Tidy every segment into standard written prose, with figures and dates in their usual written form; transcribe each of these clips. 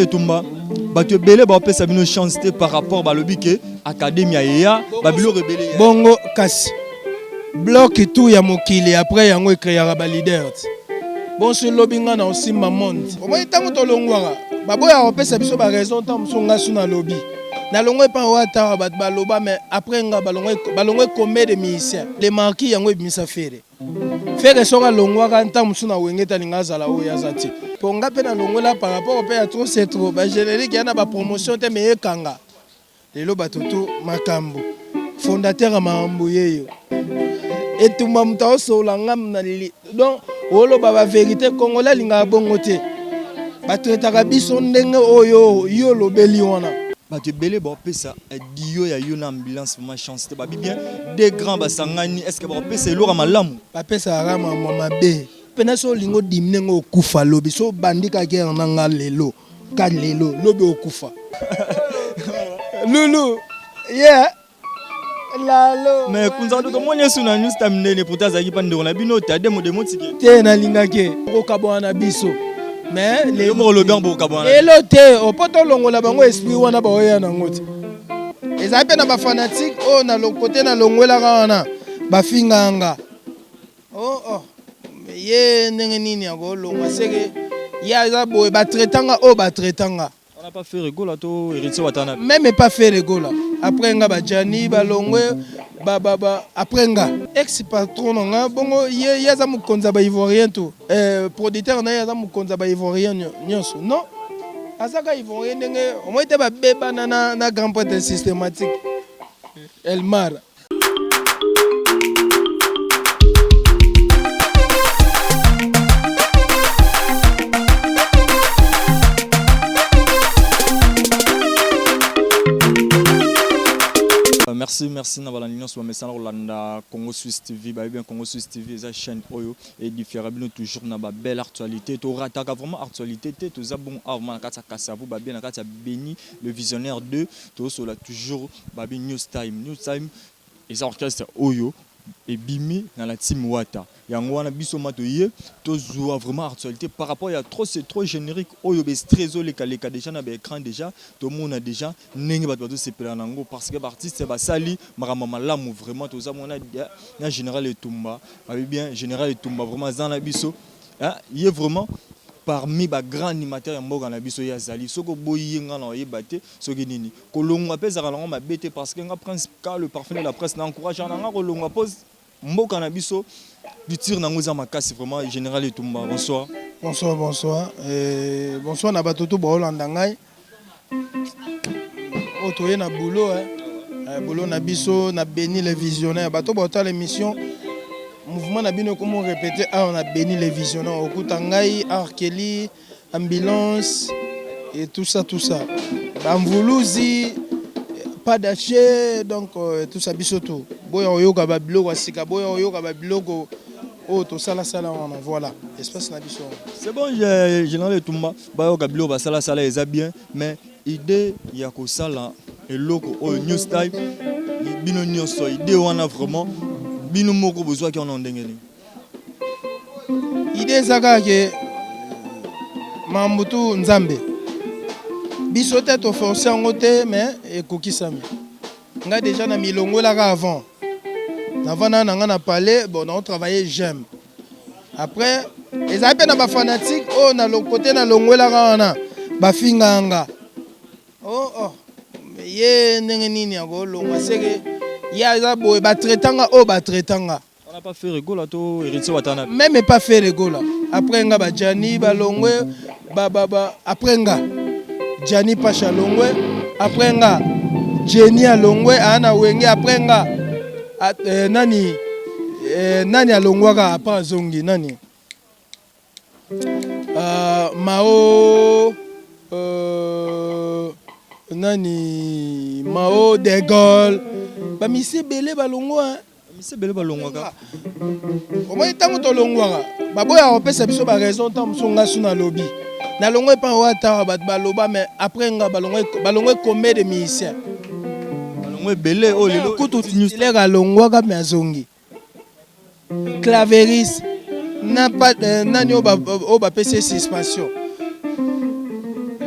Tumba bato belé ba pesa bino chance par rapport ba lobike academia ya babilo rebelle bongo kasi bloc tout ya mokili après yango créera ba leaders bon sur lobinga na osimba monde au moins tango to longwaka baboya opesa biso ba raison tant musonga suna lobby na longwe pa wata ba baloba mais après nga balongwe combien de musiciens les marquis yango ebimisa fere soka longwaka tant musuna wengeta linga zala o yazati ponga pe na longola par rapport au père trop c'est trop ba générique yana ba promotion te mais kanga lelo batoto makambo fondateur ya mambo yeyo etumba mutao solanga na lili donc olo baba vérité congolais linga bongo te batretaka biso ndenge oyo yo lobeli wana bato belé ba pesa dio ya yo na ambulance ma chance te ba bien des grands basangani est-ce que ba pesa elora malamu ba pesa rama mama be pena so lingo dimne ngo kufa lobi so bandika ke na nga lelo ka lelo lobi okufa lulu yeah lalo mais kunza to monya suna news tamnene pourtant za kipa ndona bino tade mo demotike te na lingake ko kabwana biso mais le mo lo bien bo kabwana elo te opoto longola bango esprit wana ba oya na ngoti eza pe na ba fanatique o na lo côté na longwela kana ba finganga oh ye ndenge nini yako longa seke ya za boye ba traitanga o ba traitanga on n'a pas fait rigola to héritier watana même pas fait rigola après nga ba jani ba longwe ba après nga ex patron nga bongo ye ya za mukonza ba ivoirien to producteur na ya za mukonza ba ivoirien nyonso non azaka ivoirien ndenge au moins te ba beba na grand point systématique Elmar. Merci na bala nyonso message Rolanda Congo Suisse TV ba bien Congo Suisse TV eza chaîne oyo et différent bino toujours na ba belle actualité to rataka vraiment actualité te to za bon avant na kata kasavu ba bien na kata Béni le visionnaire 2 to so la toujours ba bien news time eza orchestre oyo et bimi dans la team Wata yango wana biso matoye to zoa vraiment actualité par rapport à trop c'est trop générique oyo be strezo les kaleka déjà na be écran déjà tout le monde a déjà ndenge bato se pela nango parce que artiste ba sali marama malamu vraiment to za mona na général Etumba ba bien général Etumba vraiment zana biso il est vraiment parmi ba grand animateur ya mboka na biso ya zali soko boyinga na yebate soki nini kolongwa peza kalonga mabete parce que nga principal le parfum de la presse na encourage na nga kolongwa pose mboka na biso du tir na ngoza makasi vraiment général Etumba bonsoir bonsoir bonsoir na batoto ba Holanda ngai otoye na boulot boulot na biso na Béni les visionnaires bato ba ta l'émission mouvement na bino comme on répétait on a béni les visionnaires au Kutangai Arkeli ambulance et tout ça Bamvuluzi pas d'aché donc tout ça bisoto boya oyoka ba biloko asika boya oyoka ba biloko oh to sala on voilà espace na biso c'est bon général Etumba ba yoka biloko ba sala eza bien mais idée ya ko sala eloko o news time bino nyonso idée wana vraiment bino moko besoin qui on en ndengeli idée zaka ke mambutu nzambe biso te to forcer ngote mais ekokisami nga déjà na milongola avant na nga palais bon on travaillait j'aime après les ape na ba fanatique oh na lo côté na longola kana ba finganga oh ye ndenge nini yako longa seke ya za boye ba traitanga o ba traitanga on n'a pas fait rigola to héritier watana même pas fait rigola après nga ba jani ba longwe ba après nga jani pacha longwe après nga Jenny alongwe ana wenge après nga nani alongwaka apa zongi nani Mao nani Mao de Gaulle ba misi belé balongwa misi belé balongwaka au moins tango to longwaka baboya opesa biso ba raison tant musonga suna lobby na longwe pa wata ba baloba mais après nga balongwe combien de musiciens balongwe belé o lelo kutu news leka longwaka mais azongi claveris na pas nani o ba PC suspension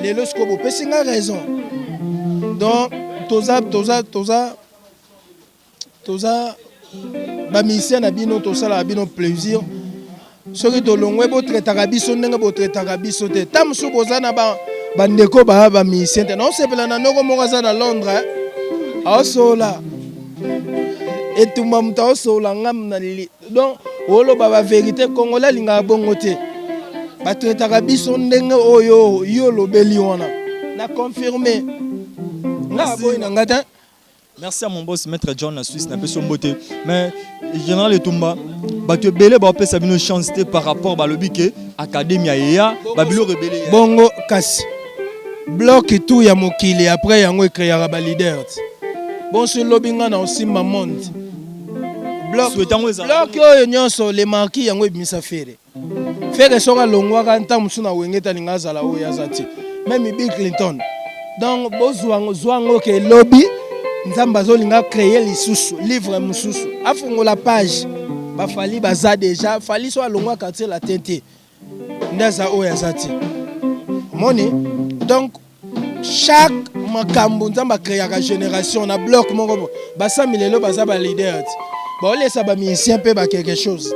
lelo siko bopesi nga raison. Donc toza ba musicien na bino tosala bino plaisir. Soki tolongwe bo traitaka biso ndenge bo traitaka biso te. Tamsu boza na ba ndeko ba musicien te. Non sepela na noko moko za na Londres. Aosola. Etumba muta aosola ngam na lili. Donc olo ba vérité congolais linga bongo te. Ba traitaka biso ndenge oyo yo lobeli wana. Na confirmer. Nga boy na ngata. Merci à mon boss, Maître John, la Suisse, n'a pas son beauté. Mais, Général Etumba, tu belé, ça une chance par rapport à l'obike, Académie Aya, Babilo rebelle. Bongo, Kassi. Bloc et tout, ya mokili, après, yango créé ba leader. Bon, ce lobbying na aussi ma monde. Bloc, oyo nyonso, les marquis, yango ebimisa fere. Fere soka longwa kanta musuna wengeta lingazala oyo yazati. Même Bill Clinton. Donc, bozwango ke lobby. Nzamba zolinga créer lisusu livre mususu afungola page bafali baza déjà fali so alongwa quartier la tente ndaza oya zati moni. Donc chaque makambo nzamba créer ka génération na bloc moko basa milelo baza ba leader ba olesa ba musicien pe ba quelque chose.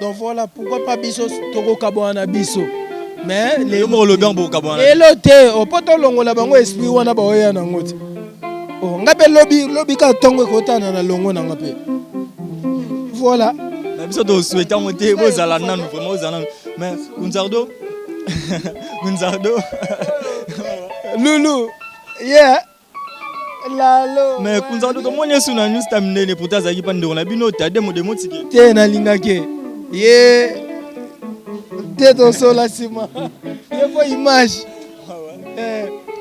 Donc voilà pourquoi pas biso toko kabwana biso mais les mo le bien bo kabwana elote opoto longola bango esprit wana ba oya na ngoti. Oh, ngape lobby ka tongo kotana na longo na ngape. Voilà. Mais biso to souhaiter monter bozala nanu vraiment bozala. Mais Kunzardo Loulou. Yeah. Lalo. Mais Kunzardo comment est sous na news tamine pour ta zaki pande on a bino ta demo de motiki. Te na lingake. Yeah. Te to sola sima. Ye ko image.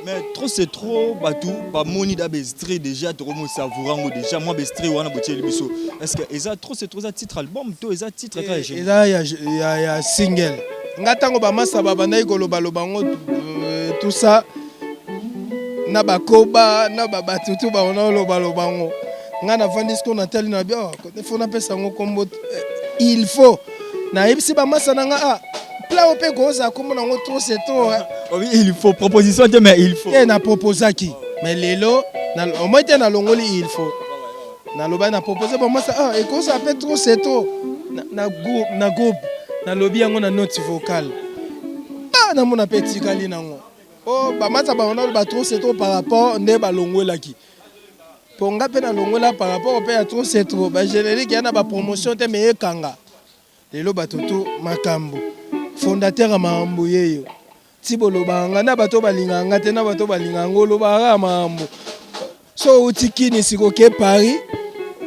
Mais trop c'est trop batou pas moni da bestri déjà trop mo savourango déjà moi bestri wana botieli biso. Est-ce que eza trop c'est trop ça titre album to eza titre ka j'ai. Eza ya single. Ngatango ba masa baba na ikoloba lobango tout ça na bakoba na babatutu ba ona loba lobango. Ngana vandi ce qu'on a tellement na bien il faut na pesa ngo kombo il faut na yebisi ba masa na nga pla ope goza komona ngo trop c'est trop. Oui, il faut proposition mais il faut. Et na proposa qui mais lelo na au moins na longoli il faut. Na loba na proposer ba masa et ko ça peut trop c'est trop. Na groupe na lobby yango na note vocale. Na mona petit kali nango. Oh ba masa ba ona ba trop c'est trop par rapport nde ba longola ki. Ponga pe na longola par rapport au pe ya trop c'est trop. Ba générique yana ba promotion te mais kanga. Lelo batoto makambo. Fondateur Mambo yeyo. Tibolo banga na bato balinganga te na bato balinganga loba Mambo. So utikini siko ke Paris.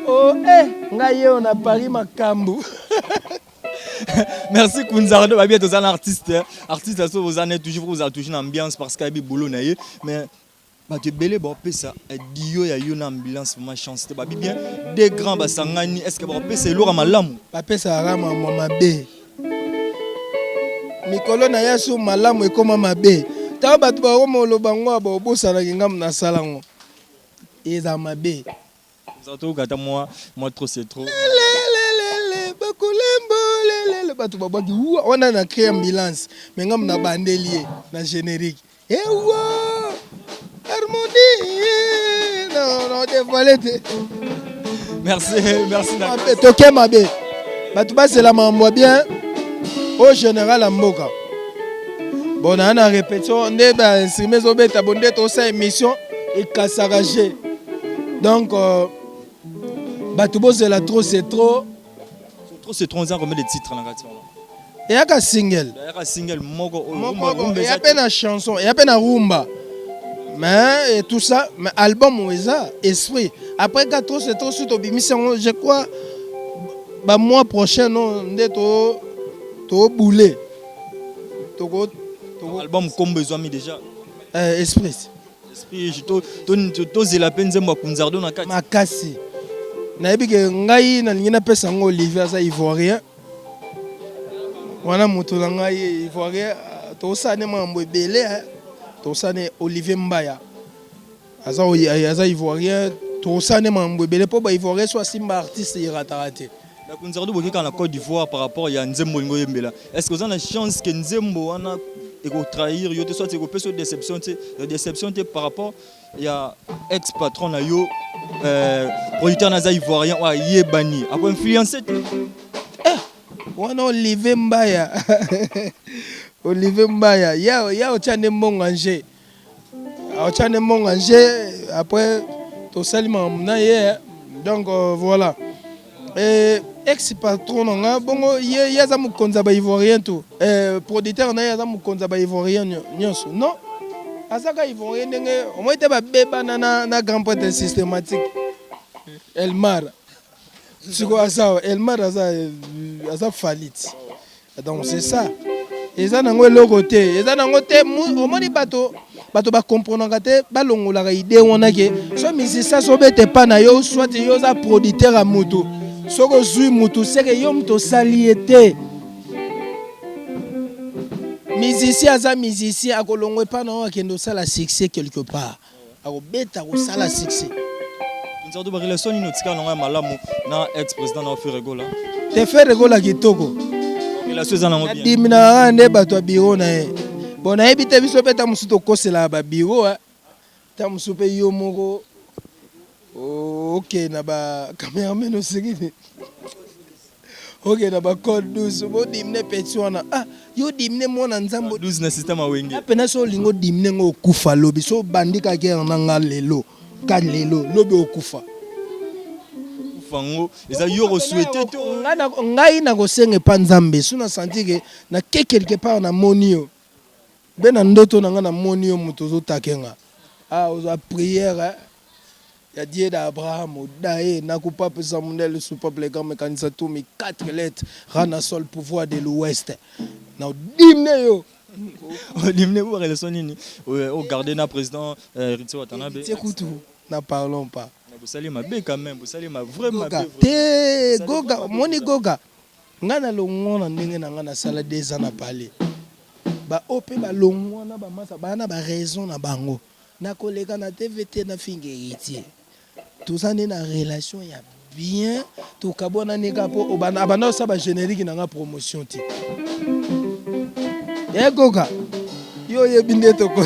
Oh ngai on a Paris makambo. Merci Kunzardo, ba bien tous un artiste. Artiste so vous en toujours vous a touché une ambiance parce qu'il y a boulot na ye mais ba te belé ba pesa dio ya yo na ambulance ma chance te ba bien des grands basangani est-ce que ba pesa elora malamu ba pesa rama mabe. Mikolo na yasu malamu ekoma mabe. Ta bato ba romo lobango ba obosana ngam na salango. Eza mabe. Zato gata moi trop c'est trop. Bakulembo le bato ba baki on a créé ambulance mais ngam na bandelier na générique. Harmonie. Non dévoilé. Merci d'accord. Toke mabe. Bato ba c'est la mambo bien. Au général à Mboka. Bon, on a répétition, on est instrument zobeta bonde to sa émission et kasaragé. Donc batubo c'est la trop c'est trop. Trop c'est trop on combien de titres dans la radio là. Et un single. Il y a un single moko il y a peine une chanson, il y a peine un rumba. Mais et tout ça, mais album ça esprit. Après 4 c'est trop suite au bimission, je crois bah mois prochain non ndeto to boulé. Togo album comme besoin mi déjà. Esprit. Esprit to zela penze mwa Kunzardo na kati. Makasi. Na yebi ke ngai na lingina pesa ngo Olivier za Ivoirien. Wana moto na ngai Ivoirien to sane mambo ebele to sane Olivier Mbaya. Aza Ivoirien to sane mambo ebele po ba Ivoirien so simba artiste iratarate. La Kunzardo boki kana Côte d'Ivoire par rapport ya Nzembo Ngoyembela. Est-ce que vous avez la chance que Nzembo wana et qu'on trahir yo te soit c'est qu'on peut déception par rapport il y a ex patron na yo producteur naza ivoirien wa yebani a influencer wana Olivier Mbaya Olivier Mbaya ya ochane monganger après to salima na ye donc voilà et ex patron nga bongo ye za mukonza ba ivoirien tout producteur na ye za mukonza ba ivoirien nyonso non azaka ivoirien ndenge au moins te ba beba na grand point systématique Elmar siko asa Elmar asa falit donc c'est ça eza nango eloko te eza nango te omoni bato ba comprendre te balongolaka idée wana ke so misisa so bete pa na yo soit yo za producteur a moto soko zui moto seke yo mto saliete musicien aza musicien akolongwe pa na yo akende osala succès quelque part akobeta kosala succès nzardo ba relation ni notika na malamu na ex président na Ferregola te Ferregola kitoko relation za nango bien dimina nde bato biro na ye bon na yebi te biso peta musu to kosela ba biro ta musu pe yo moko OK na ba cameraman osigini OK na ba code 12 bo dimne petit wana yo dimne mona nzambo 12 na système awenge apena so lingo dimne ngo kufa lobi so bandika ke na nga lelo kan lelo lobi okufa fango eza yo souhaité to ngai na ko senge pa nzambe suna senti ke na quelque part na monio bena ndoto na nga na monio muto zo takenga oza prière ya Dieu d'Abraham dae na coupa pesa monel sous peuple grand mécanisme tout mi 4 lettres rana sol pouvoir de l'ouest na dimne yo dimne pour relation nini au garder na président Ritso Watanabe écoute na parlons pas vous salez ma bé quand même vous salez ma vraiment te goga moni goga ngana longona ndenge na ngana sala 2 ans na parler ba opé ba longona ba masa bana ba raison na bango na koleka na TVT na finge héritier tout ça na relation ya bien to kabona neka po abana sa ba générique na nga promotion ti goga yo yebinde to ko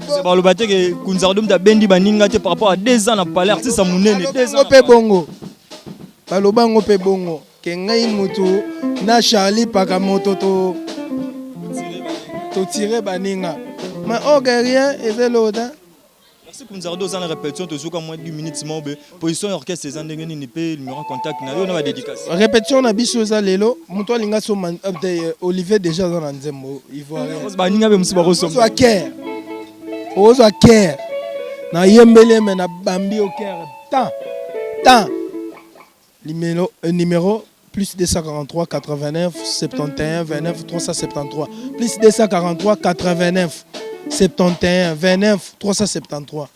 c'est pas le baté que Kunzardum da bendi baninga te par rapport à 2 ans na parler artiste munene 2 ans pe bongo balobango pe bongo ke ngai mutu na Charlie Pakamoto to tirer baninga mais rien et c'est l'autre merci Kunzardo za na répétition to zuka moins 10 minutes mobe position orchestre ces ndenge ni pe numéro contact na yo na ba dédicace répétition na biso za lelo mutu alinga so Olivier déjà dans nzembo ivoirien baninga be musiba roso so aker ozo aker na yembele me na bambi au cœur tant numéro plus 243 89 71 29 373 plus 243 89 71 29 373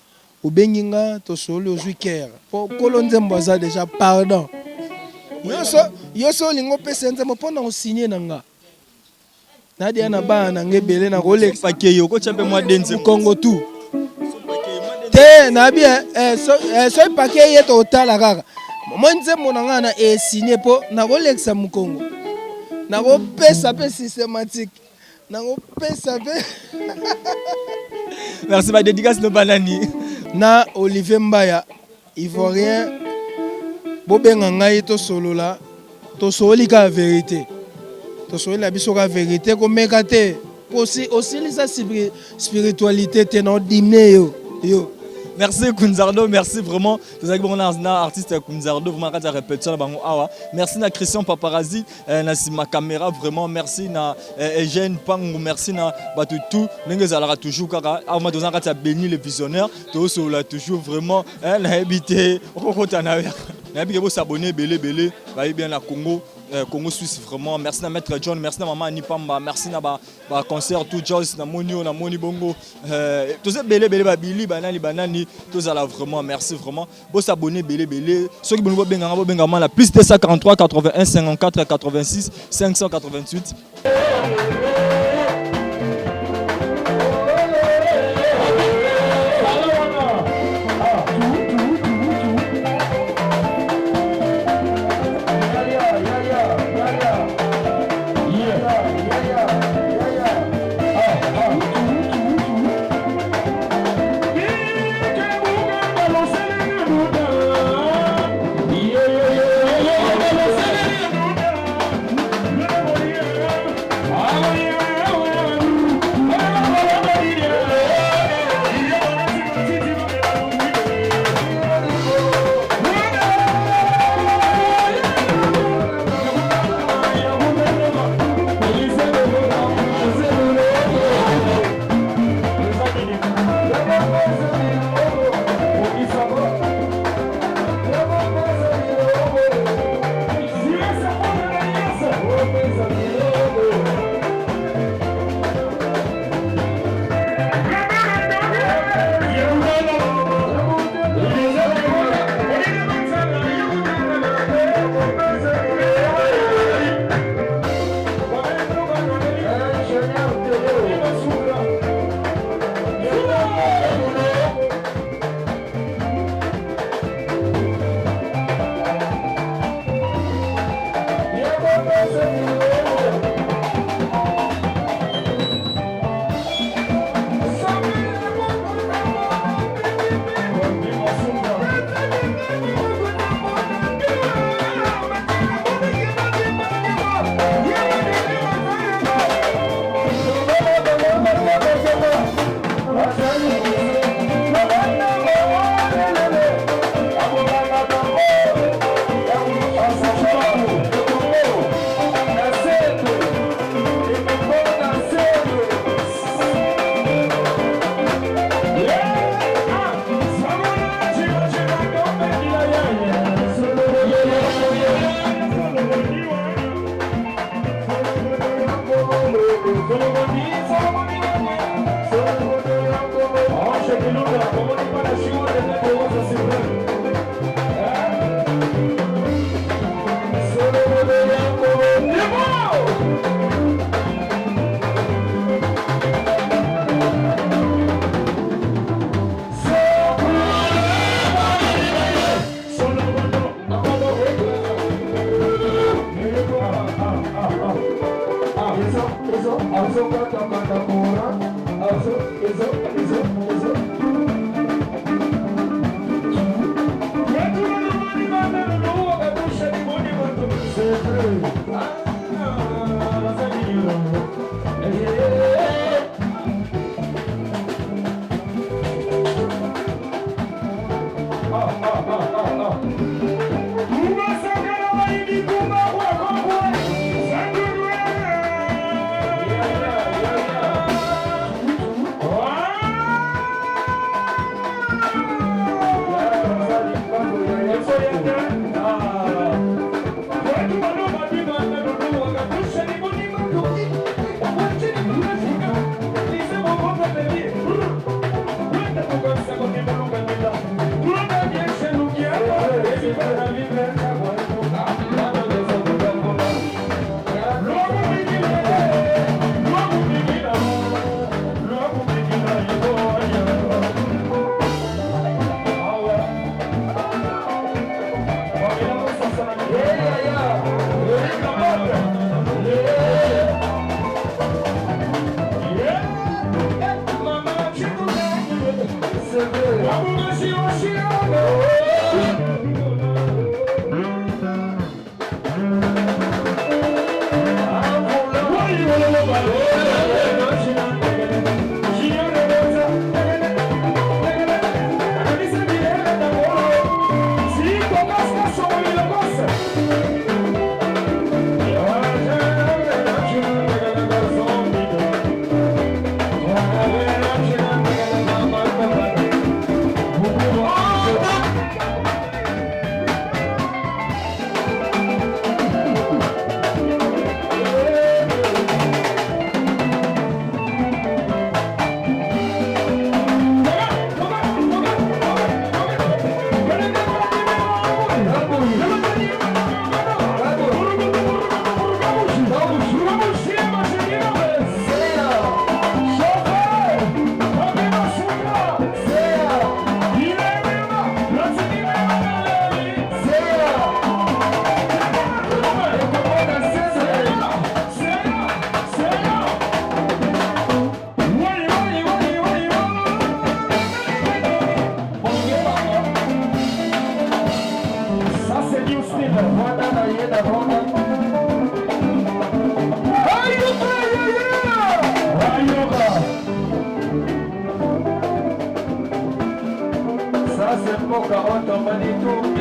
obenginga to solo ozwi cœur po kolonzembo aza déjà pardon yo so lingo pesa nzembo pona osigner nanga nadia na bana ngebele na koleka pakeyo ko champe moi denze Congo tout te na bien so pakeyo to tala kaka moi nzembo na nga na signé po na kolekisa mukongo na ko pesa pe systématique na ko pesa pe merci ba dédicace no banani na Olivier Mbaya ivoirien bobenga ngai to solola to solika vérité to solila biso ka vérité ko meka te aussi lisa spiritualité te no dimne yo merci Kunzardo, merci vraiment. Vous avez bon artiste Kunzardo, vraiment quand répétition bango awa. Merci na Christian Paparazzi, na ma caméra vraiment merci na Eugène Pango, merci na batutu. Nengue zalara toujours kaka. Avant de quand ça béni les visionnaires, to so la toujours vraiment na habité. On compte na na habité pour s'abonner belé. Va bien la Congo Suisse vraiment. Merci à Maître John, merci à Maman Anipamba, merci à ba concert tout Joyce na Moni Bongo. Tout ça belé banani tout ça là vraiment merci vraiment. Bon s'abonner belé. Ceux qui veulent benga la plus 243 81 54 86 588. Ça c'est pour 40 ans, Manitou.